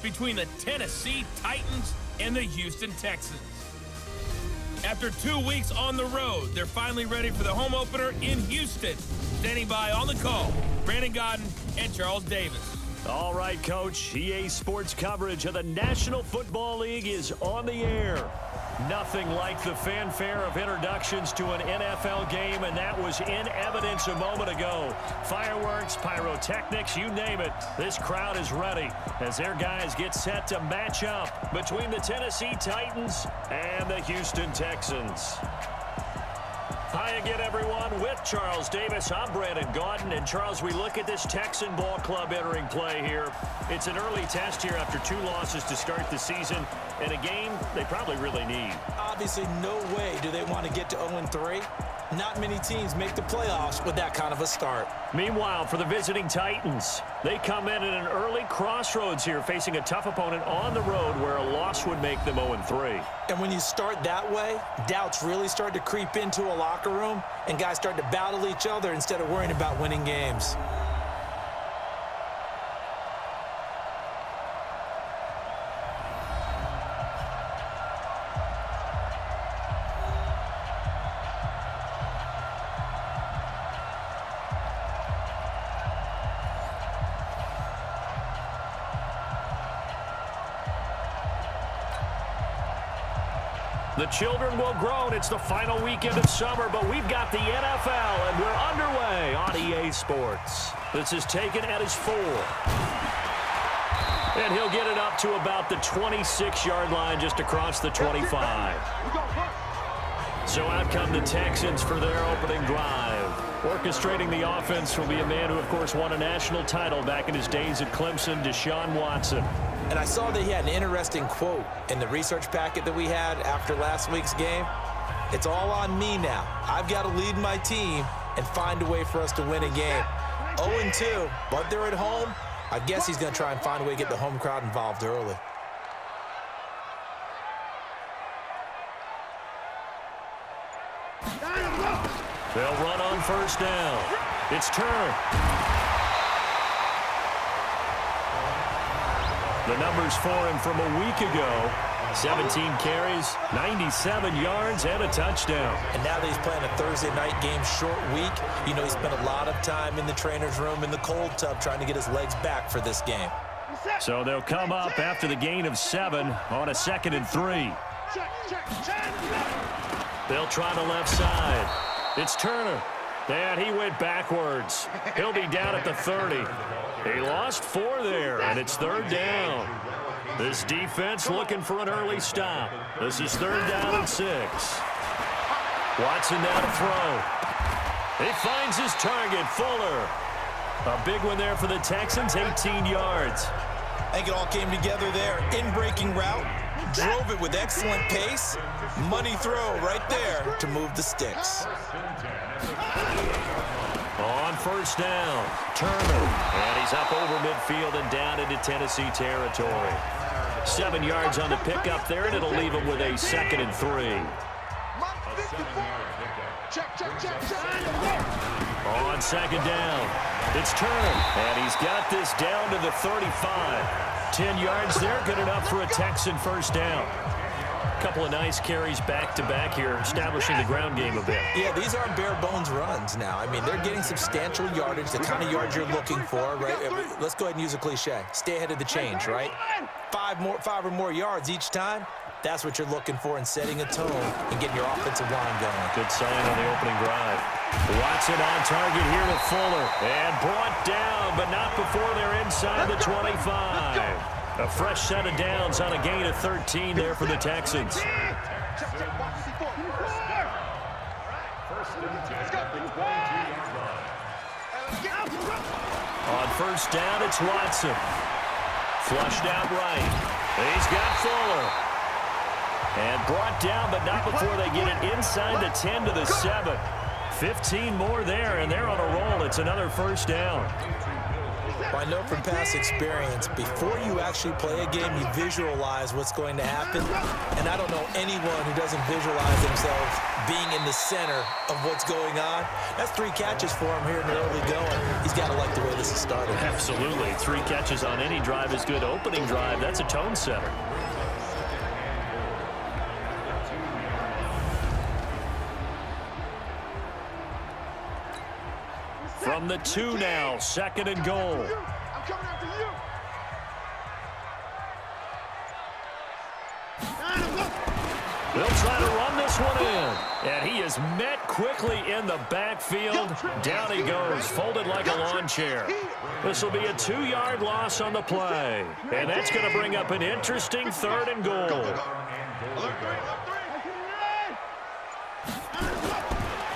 between the Tennessee Titans and the Houston Texans. After 2 weeks on the road, they're finally ready for the home opener in Houston. Standing by on the call, Brandon Godden and Charles Davis. All right, Coach. EA Sports coverage of the National Football League is on the air. Nothing like the fanfare of introductions to an NFL game, and that was in evidence a moment ago. Fireworks, pyrotechnics, you name it. This crowd is ready as their guys get set to match up between the Tennessee Titans and the Houston Texans. Hi again, everyone. With Charles Davis, I'm Brandon Godden. And, Charles, we look at this Texan ball club entering play here. It's an early test here after 2 losses to start the season, and a game they probably really need. Obviously, no way do they want to get to 0-3. Not many teams make the playoffs with that kind of a start. Meanwhile, for the visiting Titans, they come in at an early crossroads here, facing a tough opponent on the road where a loss would make them 0-3. And when you start that way, doubts really start to creep into a locker room, and guys start to battle each other instead of worrying about winning games. The children will groan. It's the final weekend of summer, but we've got the NFL, and we're underway on EA Sports. This is taken at his 4. And he'll get it up to about the 26-yard line just across the 25. So out come the Texans for their opening drive. Orchestrating the offense will be a man who, of course, won a national title back in his days at Clemson, Deshaun Watson. And I saw that he had an interesting quote in the research packet that we had after last week's game. It's all on me now. I've got to lead my team and find a way for us to win a game. 0-2, but they're at home. I guess he's going to try and find a way to get the home crowd involved early. They'll run on first down. It's Turner. The numbers for him from a week ago: 17 carries, 97 yards, and a touchdown. And now that he's playing a Thursday night game, short week, you know he spent a lot of time in the trainer's room in the cold tub trying to get his legs back for this game. So they'll come up after the gain of 7 on a 2nd and 3. They'll try the left side. It's Turner. And he went backwards. He'll be down at the 30. He lost 4 there, and it's 3rd down. This defense looking for an early stop. This is 3rd down and 6. Watson now to throw. He finds his target, Fuller. A big one there for the Texans, 18 yards. I think it all came together there. In-breaking route. Drove it with excellent pace. Money throw right there to move the sticks. On first down, Turner. And he's up over midfield and down into Tennessee territory. 7 yards on the pickup there, and it'll leave him with a 2nd and 3. On 2nd down, it's Turner. And he's got this down to the 35. 10 yards there, good enough for a Texan first down. Couple of nice carries back-to-back here, establishing the ground game a bit. Yeah, these aren't bare-bones runs now. I mean, they're getting substantial yardage, the kind of yards you're looking for, right? Let's go ahead and use a cliche. Stay ahead of the change, right? 5 or more yards each time. That's what you're looking for in setting a tone and getting your offensive line going. Good sign on the opening drive. Watson on target here with Fuller. And brought down, but not before they're inside the 25. A fresh set of downs on a gain of 13 there for the Texans. On first down, it's Watson. Flushed out right. He's got Fuller. And brought down, but not before they get it inside the 10 to the 7. 15 more there, and they're on a roll. It's another first down. Well, I know from past experience, before you actually play a game, you visualize what's going to happen. And I don't know anyone who doesn't visualize themselves being in the center of what's going on. That's 3 catches for him here in the early going. He's got to like the way this is started. Absolutely. 3 catches on any drive is good. Opening drive, that's a tone setter. From the 2 now, 2nd and goal. I'm coming after you. They'll try to run this one in. And he is met quickly in the backfield. Down he goes, folded like a lawn chair. This will be a 2-yard loss on the play. And that's going to bring up an interesting 3rd and goal.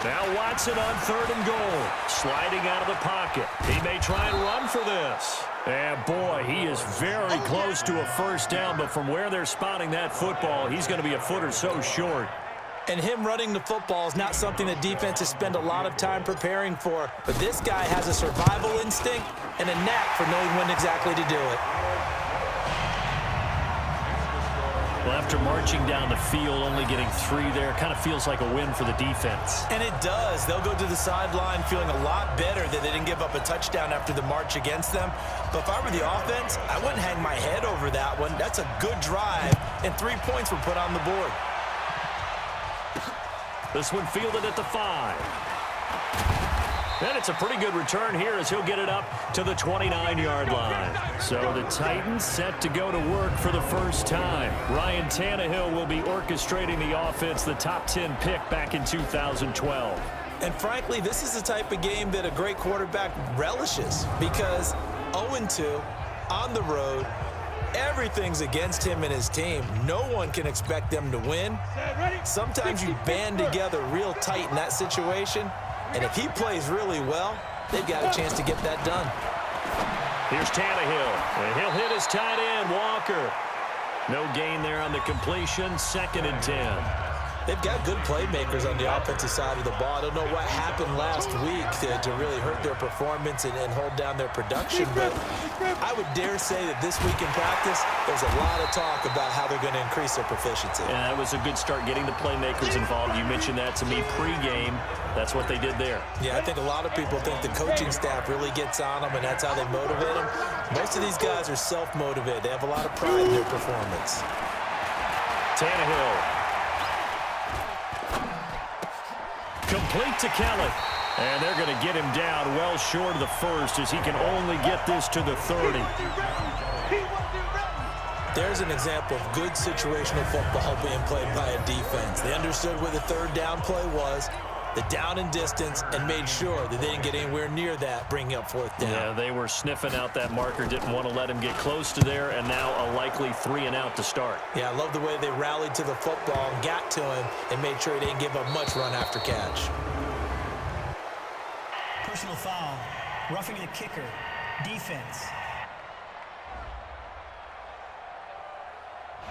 Now Watson on 3rd and goal. Sliding out of the pocket. He may try and run for this. And boy, he is very close to a first down, but from where they're spotting that football, he's going to be a foot or so short. And him running the football is not something that defenses spend a lot of time preparing for. But this guy has a survival instinct and a knack for knowing when exactly to do it. Well, after marching down the field, only getting 3 there, kind of feels like a win for the defense. And it does. They'll go to the sideline feeling a lot better that they didn't give up a touchdown after the march against them. But if I were the offense, I wouldn't hang my head over that one. That's a good drive, and 3 points were put on the board. This one fielded at the 5. And it's a pretty good return here as he'll get it up to the 29-yard line. So the Titans set to go to work for the first time. Ryan Tannehill will be orchestrating the offense, the top 10 pick back in 2012. And frankly, this is the type of game that a great quarterback relishes because 0-2 on the road, everything's against him and his team. No one can expect them to win. Sometimes you band together real tight in that situation. And if he plays really well, they've got a chance to get that done. Here's Tannehill, and he'll hit his tight end, Walker. No gain there on the completion, 2nd and 10. They've got good playmakers on the offensive side of the ball. I don't know what happened last week to really hurt their performance and hold down their production, but I would dare say that this week in practice, there's a lot of talk about how they're going to increase their proficiency. Yeah, that was a good start getting the playmakers involved. You mentioned that to me pregame. That's what they did there. Yeah, I think a lot of people think the coaching staff really gets on them, and that's how they motivate them. Most of these guys are self-motivated. They have a lot of pride in their performance. Tannehill. Complete to Kelly. And they're going to get him down well short of the first as he can only get this to the 30. There's an example of good situational football being played by a defense. They understood where the 3rd down play was, the down and distance, and made sure that they didn't get anywhere near that, bringing up 4th down. Yeah, they were sniffing out that marker, didn't want to let him get close to there, and now a likely 3 and out to start. Yeah, I love the way they rallied to the football and got to him and made sure he didn't give up much run after catch. Personal foul, roughing the kicker, defense.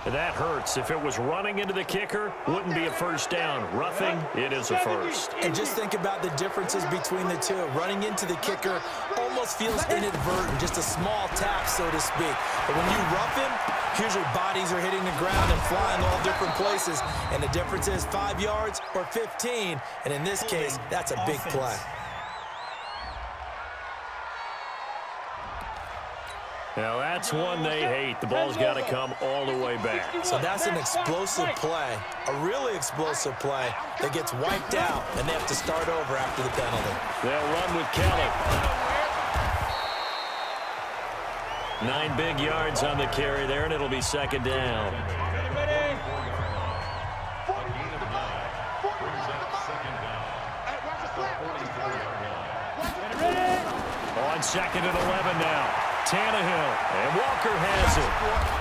That hurts. If it was running into the kicker, wouldn't be a first down. Roughing, it is a first. And just think about the differences between the two. Running into the kicker almost feels inadvertent, just a small tap, so to speak. But when you rough him, here's your bodies are hitting the ground and flying all different places. And the difference is 5 yards or 15. And in this case, that's a big play. Now, that's one they hate. The ball's got to come all the way back. So that's an explosive play, a really explosive play that gets wiped out, and they have to start over after the penalty. They'll run with Kelly. 9 big yards on the carry there, and it'll be 2nd down. On 2nd and 11 now. Tannehill, and Walker has it.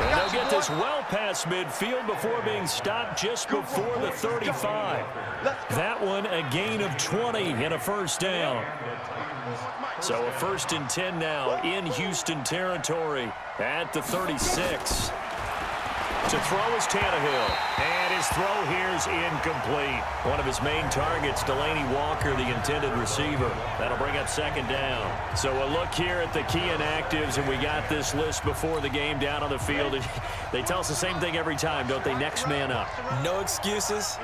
And they'll get this well past midfield before being stopped just before the 35. That one a gain of 20 and a first down. So a 1st and 10 now in Houston territory at the 36. To throw is Tannehill. And his throw here is incomplete. One of his main targets, Delaney Walker, the intended receiver. That'll bring up second down. So a look here at the key inactives, and we got this list before the game down on the field. They tell us the same thing every time, don't they? Next man up. No excuses.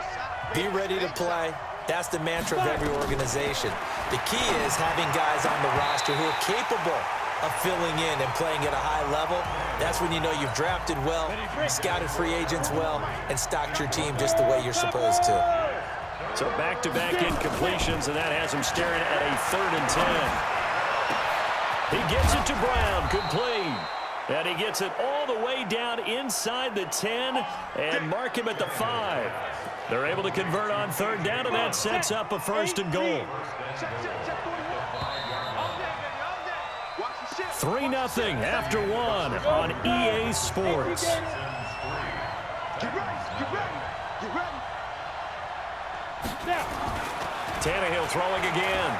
Be ready to play. That's the mantra of every organization. The key is having guys on the roster who are capable of filling in and playing at a high level. That's when you know you've drafted well, scouted free agents well, and stocked your team just the way you're supposed to. So back-to-back incompletions, and that has him staring at a 3rd and 10. He gets it to Brown, complete. And he gets it all the way down inside the 10 and mark him at the 5. They're able to convert on 3rd down, and that sets up a 1st and goal. 3-0 after 1 on EA Sports. Tannehill throwing again.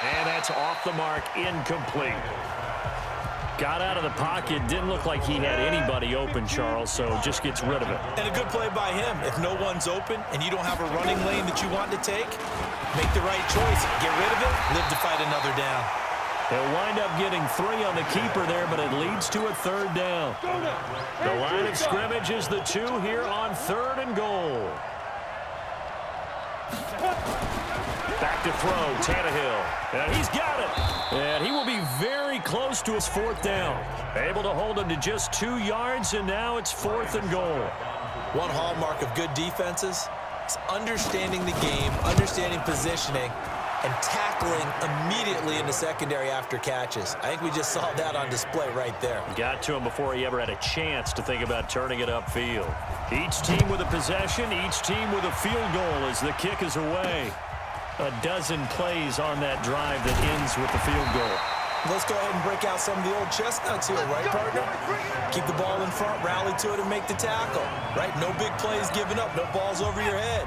And that's off the mark, incomplete. Got out of the pocket, didn't look like he had anybody open, Charles, so just gets rid of it. And a good play by him. If no one's open and you don't have a running lane that you want to take, make the right choice. Get rid of it, live to fight another down. They'll wind up getting 3 on the keeper there, but it leads to a 3rd down. The line of scrimmage is the 2 here on 3rd and goal. Back to throw, Tannehill. And he's got it. And he will be very close to his 4th down. Able to hold him to just 2 yards, and now it's 4th and goal. One hallmark of good defenses is understanding the game, understanding positioning, and tackling immediately in the secondary after catches. I think we just saw that on display right there. Got to him before he ever had a chance to think about turning it upfield. Each team with a possession, each team with a field goal as the kick is away. A dozen plays on that drive that ends with the field goal. Let's go ahead and break out some of the old chestnuts here, right, partner? Keep the ball in front, rally to it, and make the tackle, right? No big plays given up, no balls over your head.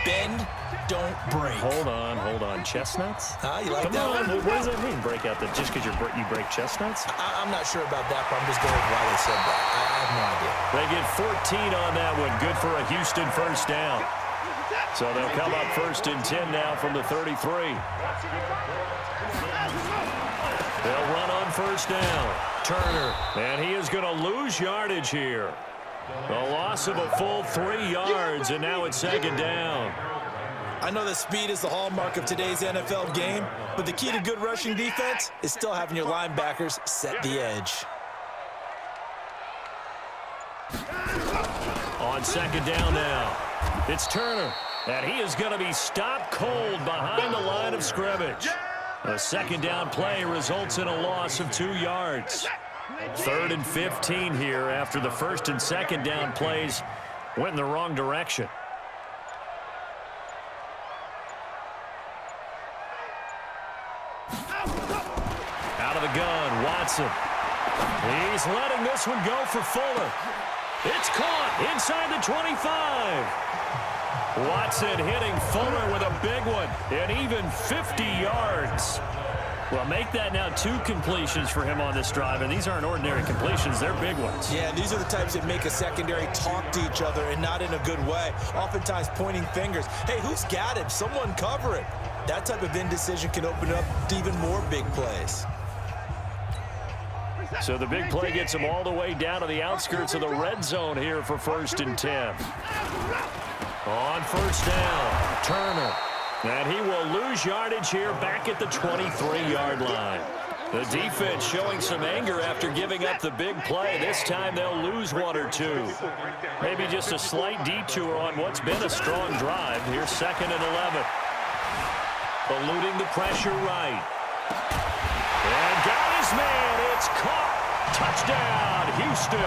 Bend, don't break. Hold on. Chestnuts? You like Come that on. one? What does that mean, break out? Just because you break chestnuts? I'm not sure about that, but I'm just going with why they said that. I have no idea. They get 14 on that one. Good for a Houston 1st down. So they'll come up 1st and 10 now from the 33. They'll run on 1st down. Turner, and he is going to lose yardage here. A loss of a full 3 yards, and now it's 2nd down. I know that speed is the hallmark of today's NFL game, but the key to good rushing defense is still having your linebackers set the edge. On 2nd down now, it's Turner, and he is going to be stopped cold behind the line of scrimmage. A 2nd down play results in a loss of 2 yards. 3rd and 15 here after the 1st and 2nd down plays went in the wrong direction. Out of the gun, Watson. He's letting this one go for Fuller. It's caught inside the 25. Watson hitting Fuller with a big one, and even 50 yards. Well, make that now 2 completions for him on this drive, and these aren't ordinary completions. They're big ones. Yeah, these are the types that make a secondary talk to each other, and not in a good way. Oftentimes pointing fingers. Hey, who's got it? Someone cover it. That type of indecision can open up to even more big plays. So the big play gets him all the way down to the outskirts of the red zone here for 1st and 10. On 1st down, Turner. And he will lose yardage here back at the 23-yard line. The defense showing some anger after giving up the big play. This time they'll lose 1 or 2. Maybe just a slight detour on what's been a strong drive. Here's 2nd and 11. Eluding the pressure right. And got his man. It's caught. Touchdown, Houston.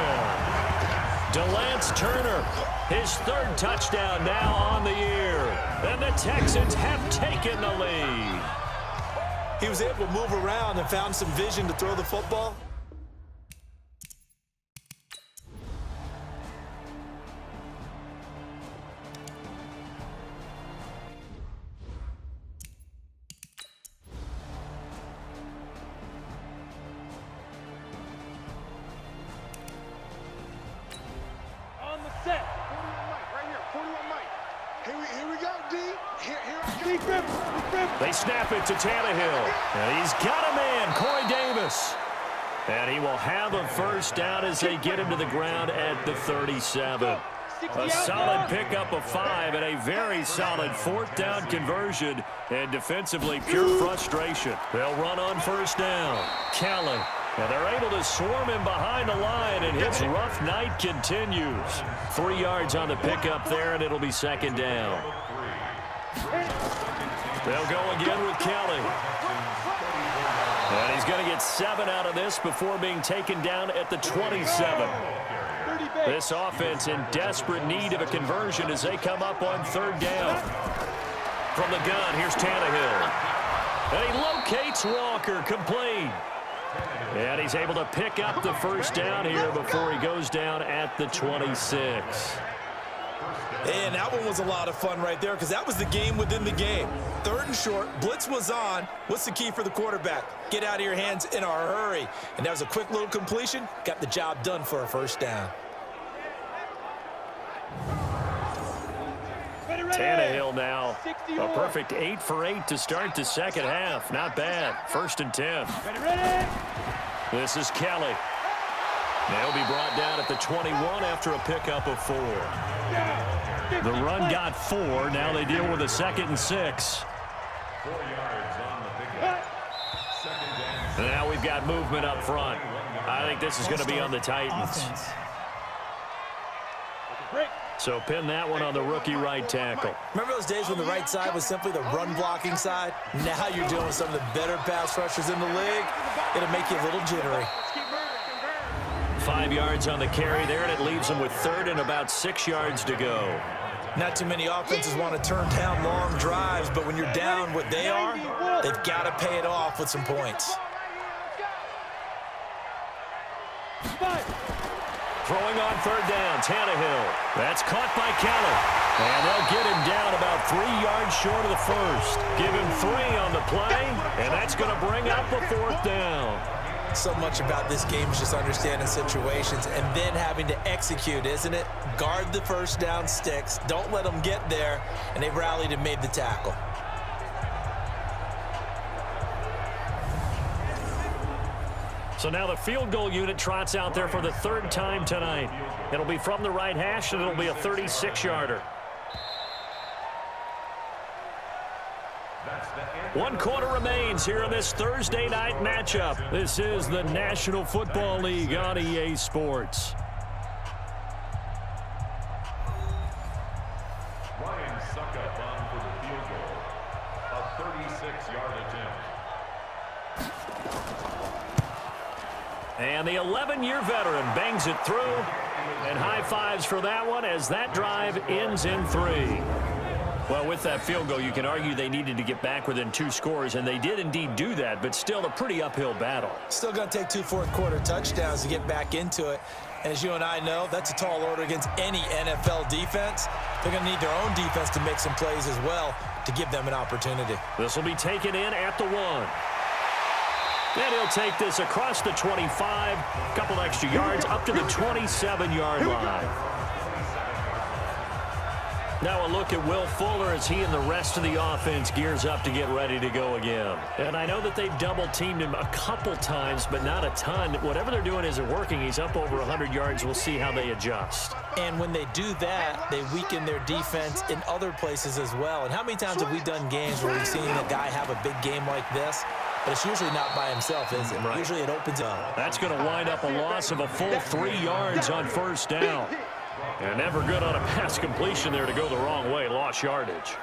DeLance Turner, his 3rd touchdown now on the year. And the Texans have taken the lead. He was able to move around and found some vision to throw the football. They snap it to Tannehill. And he's got a man, Corey Davis. And he will have a first down as they get him to the ground at the 37. A solid pickup of 5 and a very solid 4th down conversion. And defensively, pure frustration. They'll run on first down. Kelly. And they're able to swarm him behind the line, and his rough night continues. 3 yards on the pickup there, and it'll be 2nd down. They'll go again with Kelly. And he's going to get 7 out of this before being taken down at the 27. This offense in desperate need of a conversion as they come up on 3rd down. From the gun, here's Tannehill. And he locates Walker, complete. And he's able to pick up the first down here before he goes down at the 26. And that one was a lot of fun right there because that was the game within the game. 3rd and short, blitz was on. What's the key for the quarterback? Get out of your hands in a hurry. And that was a quick little completion. Got the job done for a first down. Tannehill now a perfect 8 for 8 to start the 2nd half. Not bad. 1st and 10. This is Kelly. They'll be brought down at the 21 after a pickup of 4. The run got 4. Now they deal with a 2nd and 6. Now we've got movement up front. I think this is going to be on the Titans. So pin that one on the rookie right tackle. Remember those days when the right side was simply the run-blocking side? Now you're dealing with some of the better pass rushers in the league. It'll make you a little jittery. 5 yards on the carry there, and it leaves them with 3rd and about 6 yards to go. Not too many offenses want to turn down long drives, but when you're down what they are, they've got to pay it off with some points. Throwing on 3rd down, Tannehill. That's caught by Kelly. And they'll get him down about 3 yards short of the first. Give him 3 on the play, and that's going to bring up a 4th down. So much about this game is just understanding situations and then having to execute, isn't it? Guard the first down sticks. Don't let them get there, and they rallied and made the tackle. So now the field goal unit trots out there for the 3rd time tonight. It'll be from the right hash, and it'll be a 36-yarder. 1 quarter remains here in this Thursday night matchup. This is the National Football League on EA Sports. Ryan Suckup on for the field goal. A 36-yard attempt. And the 11-year veteran bangs it through. And high fives for that one as that drive ends in 3. Well, with that field goal, you can argue they needed to get back within 2 scores, and they did indeed do that, but still a pretty uphill battle. Still going to take 2 fourth-quarter touchdowns to get back into it. And as you and I know, that's a tall order against any NFL defense. They're going to need their own defense to make some plays as well to give them an opportunity. This will be taken in at the 1. And he'll take this across the 25, a couple extra yards, up to the 27-yard line. Now a look at Will Fuller as he and the rest of the offense gears up to get ready to go again. And I know that they've double-teamed him a couple times, but not a ton. Whatever they're doing isn't working. He's up over 100 yards. We'll see how they adjust. And when they do that, they weaken their defense in other places as well. And how many times have we done games where we've seen a guy have a big game like this? But it's usually not by himself, is it? Right. Usually it opens up. That's going to wind up a loss of a full 3 yards on first down. And never good on a pass completion there to go the wrong way. Lost yardage.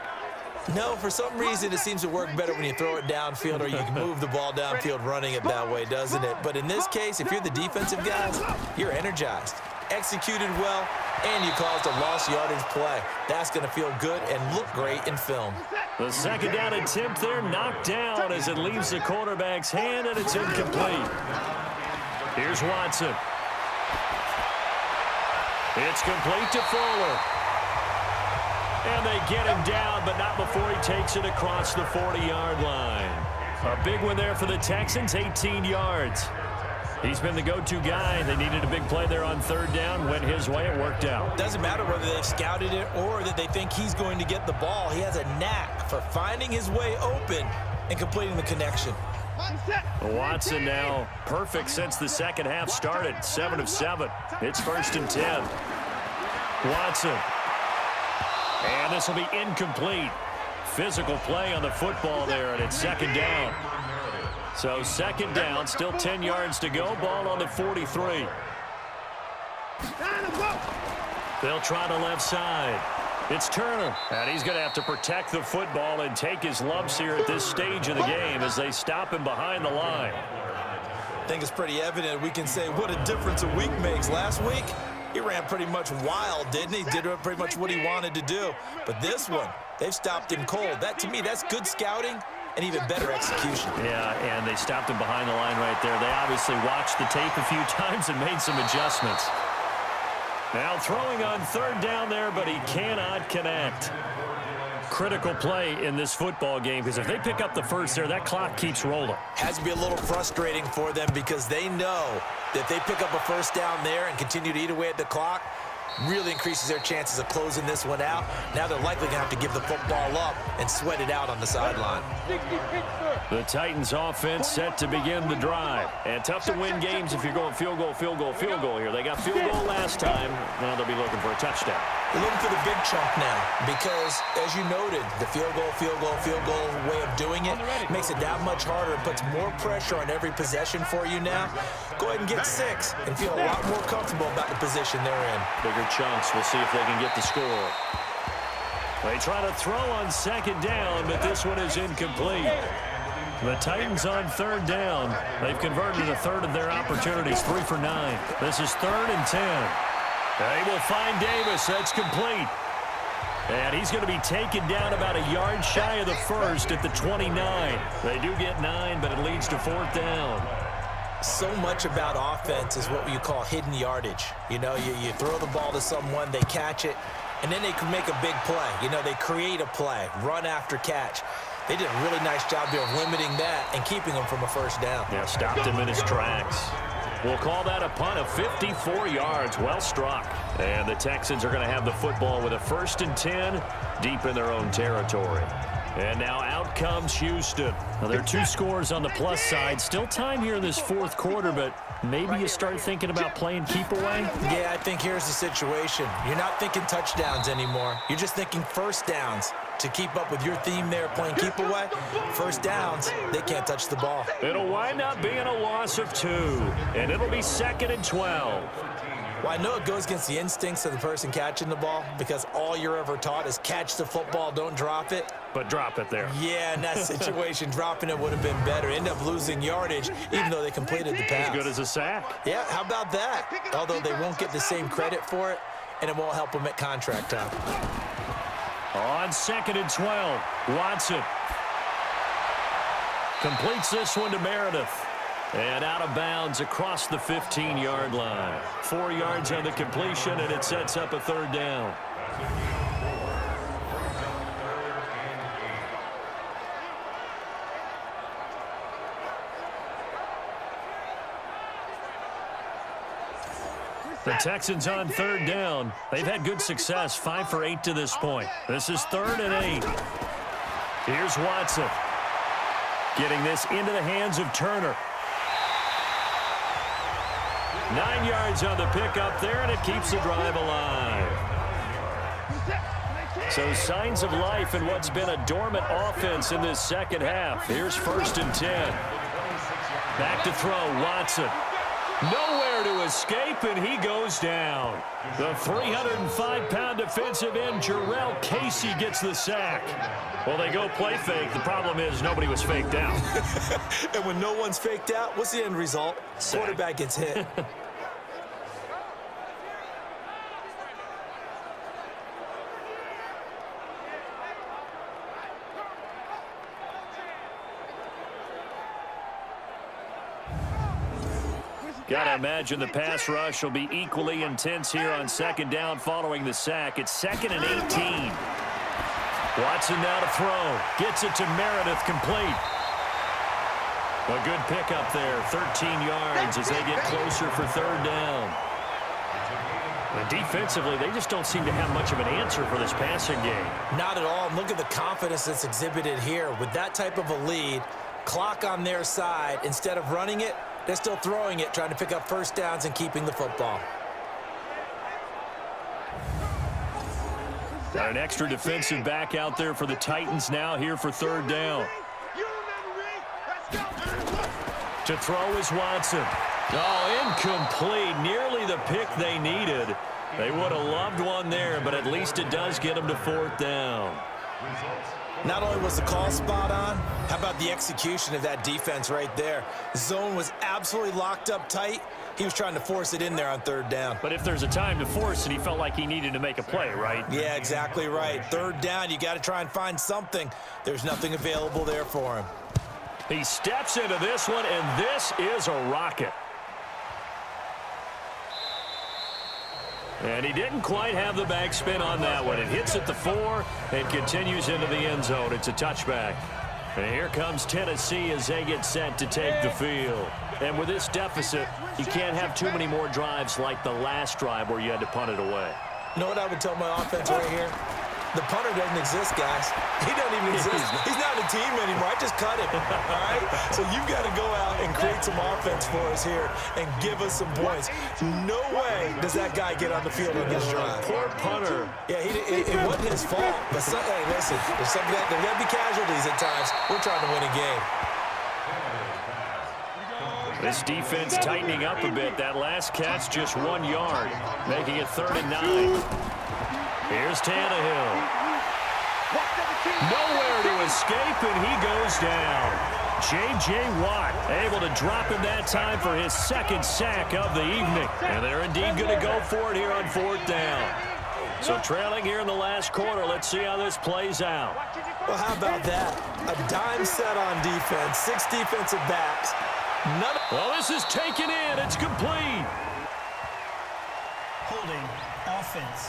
No, for some reason it seems to work better when you throw it downfield or you can move the ball downfield running it that way, doesn't it? But in this case, if you're the defensive guys, you're energized, executed well, and you caused a lost yardage play. That's going to feel good and look great in film. The second down attempt there knocked down as it leaves the quarterback's hand, and it's incomplete. Here's Watson. It's complete to Fuller. And they get him down, but not before he takes it across the 40-yard line. A big one there for the Texans, 18 yards. He's been the go-to guy. They needed a big play there on third down. Went his way. It worked out. Doesn't matter whether they've scouted it or that they think he's going to get the ball. He has a knack for finding his way open and completing the connection. Watson now perfect since the second half started. 7 of 7. It's 1st and 10. Watson. And this will be incomplete. Physical play on the football there, and it's 2nd down. So 2nd down, still 10 yards to go. Ball on the 43. They'll try the left side. It's Turner, and he's going to have to protect the football and take his lumps here at this stage of the game as they stop him behind the line. I think it's pretty evident. We can say what a difference a week makes. Last week, he ran pretty much wild, didn't he? Did pretty much what he wanted to do. But this one, they've stopped him cold. That, to me, that's good scouting and even better execution. Yeah, and they stopped him behind the line right there. They obviously watched the tape a few times and made some adjustments. Now throwing on 3rd down there, but he cannot connect. Critical play in this football game, because if they pick up the first there, that clock keeps rolling. Has to be a little frustrating for them because they know that if they pick up a first down there and continue to eat away at the clock, really increases their chances of closing this one out. Now they're likely going to have to give the football up and sweat it out on the sideline. The Titans offense set to begin the drive. And tough to win games if you're going field goal, field goal, field goal here. They got field goal last time. Now they'll be looking for a touchdown. We're looking for the big chunk now because, as you noted, the field goal way of doing it makes it that much harder. It puts more pressure on every possession for you now. Go ahead and get 6 and feel a lot more comfortable about the position they're in. Bigger chunks. We'll see if they can get the score. They try to throw on 2nd down, but this one is incomplete. The Titans on 3rd down. They've converted a third of their opportunities, 3 for 9. This is 3rd and 10. They will find Davis. That's complete. And he's going to be taken down about a yard shy of the first at the 29. They do get 9, but it leads to 4th down. So much about offense is what you call hidden yardage. You know, you throw the ball to someone, they catch it, and then they can make a big play. You know, they create a play, run after catch. They did a really nice job there of limiting that and keeping him from a first down. Yeah, stopped him in his tracks. We'll call that a punt of 54 yards. Well struck. And the Texans are going to have the football with a 1st and 10 deep in their own territory. And now out comes Houston. Now, there are 2 scores on the plus side. Still time here in this 4th quarter, but maybe you start thinking about playing keep away? Yeah, I think here's the situation. You're not thinking touchdowns anymore. You're just thinking first downs. To keep up with your theme there, playing keep away, first downs, they can't touch the ball. It'll wind up being a loss of 2, and it'll be 2nd and 12. Well, I know it goes against the instincts of the person catching the ball because all you're ever taught is catch the football, don't drop it. But drop it there. Yeah, in that situation, dropping it would have been better. End up losing yardage, even though they completed the pass. As good as a sack. Yeah, how about that? Although they won't get the same credit for it, and it won't help them at contract time. On 2nd and 12, Watson completes this one to Meredith. And out of bounds across the 15-yard line. 4 yards on the completion, and it sets up a 3rd down. The Texans on 3rd down. They've had good success, 5 for 8 to this point. This is 3rd and 8. Here's Watson. Getting this into the hands of Turner. 9 yards on the pickup there, and it keeps the drive alive. So signs of life in what's been a dormant offense in this second half. Here's 1st and 10. Back to throw, Watson. Nowhere to escape, and he goes down. The 305-pound defensive end, Jarrell Casey, gets the sack. Well, they go play fake. The problem is nobody was faked out. And when no one's faked out, what's the end result? Sack. Quarterback gets hit. Got to imagine the pass rush will be equally intense here on 2nd down following the sack. It's 2nd and 18. Watson now to throw. Gets it to Meredith, complete. A good pickup there, 13 yards as they get closer for third down. And defensively, they just don't seem to have much of an answer for this passing game. Not at all. Look at the confidence that's exhibited here. With that type of a lead, clock on their side, instead of running it, they're still throwing it, trying to pick up first downs and keeping the football. Got an extra defensive back out there for the Titans now here for third down. To throw is Watson. Oh, incomplete. Nearly the pick they needed. They would have loved one there, but at least it does get them to fourth down. Not only was the call spot on, how about the execution of that defense right there? The zone was absolutely locked up tight. He was trying to force it in there on third down. But if there's a time to force it, he felt like he needed to make a play, right? Yeah, exactly right. Third down, you got to try and find something. There's nothing available there for him. He steps into this one, and this is a rocket. And he didn't quite have the backspin on that one. It hits at the 4 and continues into the end zone. It's a touchback. And here comes Tennessee as they get set to take the field. And with this deficit, you can't have too many more drives like the last drive where you had to punt it away. You know what I would tell my offense right here? The punter doesn't exist, guys. He doesn't even exist. He's not a team anymore. I just cut him, all right? So you've got to go out and create some offense for us here and give us some points. No way does that guy get on the field on this drive. Poor punter. Yeah, it wasn't his fault. But, hey, listen, there's got to be casualties at times. We're trying to win a game. This defense tightening up a bit. That last catch just 1 yard, making it 3rd and 9. Here's Tannehill. Nowhere to escape, and he goes down. J.J. Watt able to drop him that time for his 2nd sack of the evening. And they're indeed going to go for it here on 4th down. So trailing here in the last quarter. Let's see how this plays out. Well, how about that? A dime set on defense, 6 defensive backs. Well, this is taken in. It's complete. Holding offense.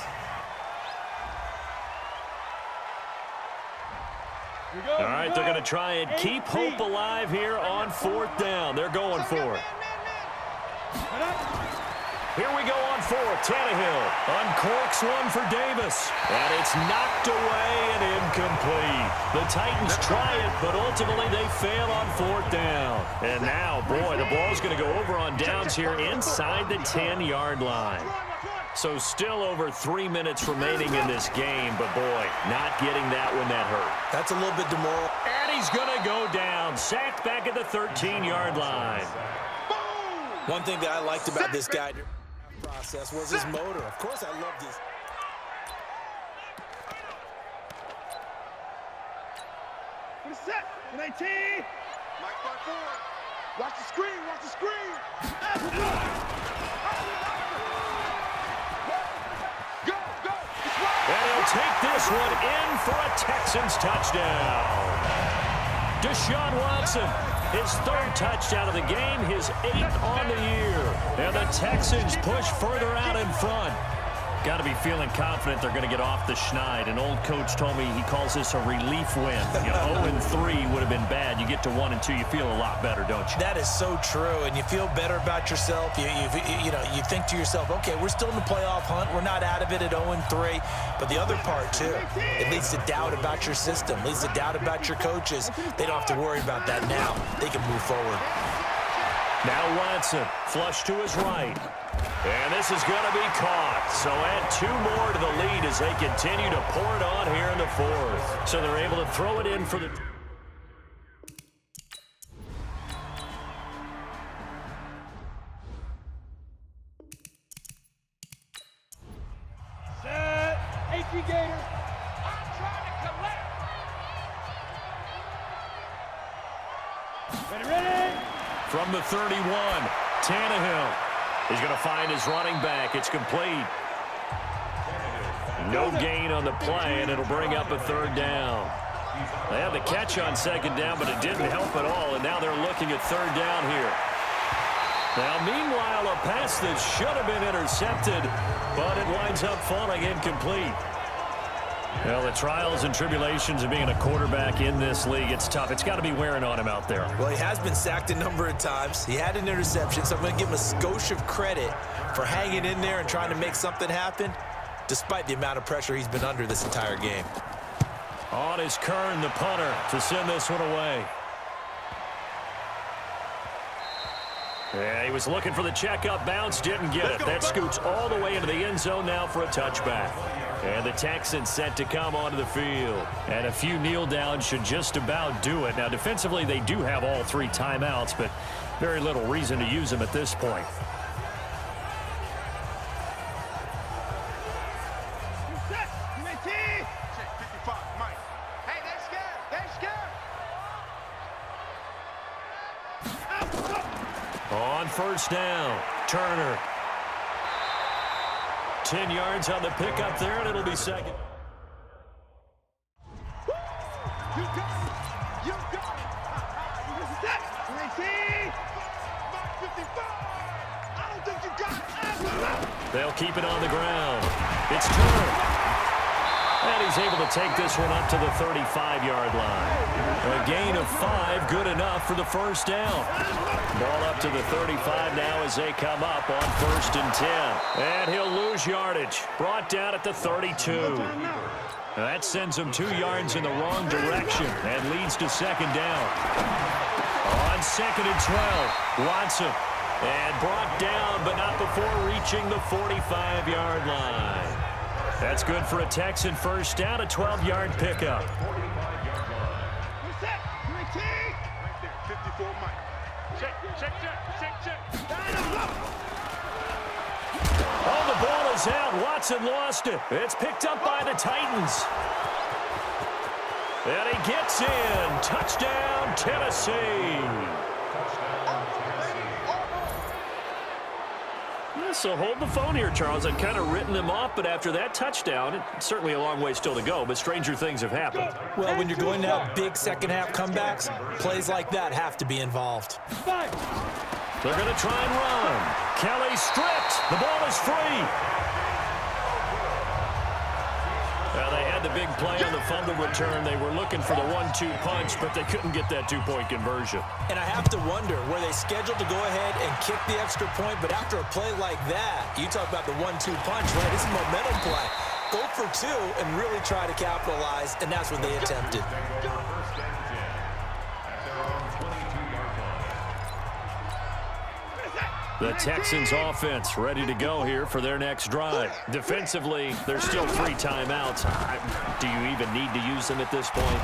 All right, they're going to try and keep hope alive here on 4th down. They're going for it. Here we go on 4th. Tannehill uncorks one for Davis. And it's knocked away and incomplete. The Titans try it, but ultimately they fail on 4th down. And now, boy, the ball's going to go over on downs here inside the 10-yard line. So still over 3 minutes remaining in this game, but boy, not getting that when that hurt. That's a little bit demoralizing. And he's going to go down, sacked back at the 13-yard line. One thing that I liked about this guy process was his motor. Of course, I loved his. For the set, 19. Mike by 4. Watch the screen, watch the screen. And he'll take this one in for a Texans touchdown. Deshaun Watson, his 3rd touchdown of the game, his 8th on the year. And the Texans push further out in front. Got to be feeling confident they're going to get off the schneid. An old coach told me he calls this a relief win. 0-3 would have been bad. You get to 1-2, you feel a lot better, don't you? That is so true, and you feel better about yourself. You think to yourself, okay, we're still in the playoff hunt. We're not out of it at 0-3. But the other part, too, it leads to doubt about your system, leads to doubt about your coaches. They don't have to worry about that now. They can move forward. Now Watson, flush to his right. And this is going to be caught. So add 2 more to the lead as they continue to pour it on here in the 4th. So they're able to throw it in for the... Set. A.T. Gator. I'm trying to collect. Ready. From the 31, Tannehill. He's going to find his running back. It's complete. No gain on the play, and it'll bring up a 3rd down. They had the catch on 2nd down, but it didn't help at all, and now they're looking at 3rd down here. Now, meanwhile, a pass that should have been intercepted, but it winds up falling incomplete. Well, the trials and tribulations of being a quarterback in this league, it's tough. It's got to be wearing on him out there. Well, he has been sacked a number of times. He had an interception, so I'm going to give him a skosh of credit for hanging in there and trying to make something happen, despite the amount of pressure he's been under this entire game. On is Kern, the punter, to send this one away. Yeah, he was looking for the checkup bounce, didn't get it. That scoots all the way into the end zone now for a touchback. And the Texans set to come onto the field. And a few kneel downs should just about do it. Now, defensively, they do have all 3 timeouts, but very little reason to use them at this point. On first down, Turner. 10 yards on the pickup there, and it'll be second. You got it. You got it. This is that. 19. 55. I don't think you got it. They'll keep it on the ground. It's Turner. And he's able to take this one up to the 35-yard line. A gain of 5, good enough for the first down. Ball up to the 35 now as they come up on 1st and 10. And he'll lose yardage. Brought down at the 32. That sends him 2 yards in the wrong direction and leads to 2nd down. On 2nd and 12, Watson. And brought down, but not before reaching the 45-yard line. That's good for a Texan first down, a 12-yard pickup. What's that? 19. Right there, 54 Mike. Check. Oh, the ball is out. Watson lost it. It's picked up by the Titans. And he gets in. Touchdown, Tennessee. So hold the phone here, Charles. I'd kind of written them off, but after that touchdown, it's certainly a long way still to go, but stranger things have happened. Well, when you're going to have big second-half comebacks, plays like that have to be involved. They're going to try and run. Kelly stripped. The ball is free. Well, they had the big play on the fumble return. They were looking for the 1-2 punch, but they couldn't get that 2-point conversion. And I have to wonder, were they scheduled to go ahead and kick the extra point, but after a play like that, you talk about the 1-2 punch, right? This is a momentum play. Go for 2 and really try to capitalize, and that's what they attempted. The Texans offense ready to go here for their next drive. Defensively, there's still 3 timeouts. Do you even need to use them at this point?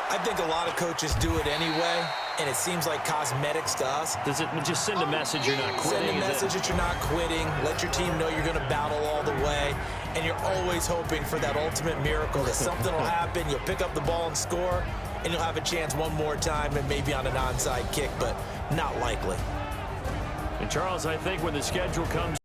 I think a lot of coaches do it anyway, and it seems like cosmetics to us. Does it just send a message you're not quitting? Send a message that you're not quitting. Let your team know you're going to battle all the way, and you're always hoping for that ultimate miracle that something will happen, you'll pick up the ball and score, and you'll have a chance one more time and maybe on an onside kick, but not likely. And Charles, I think when the schedule comes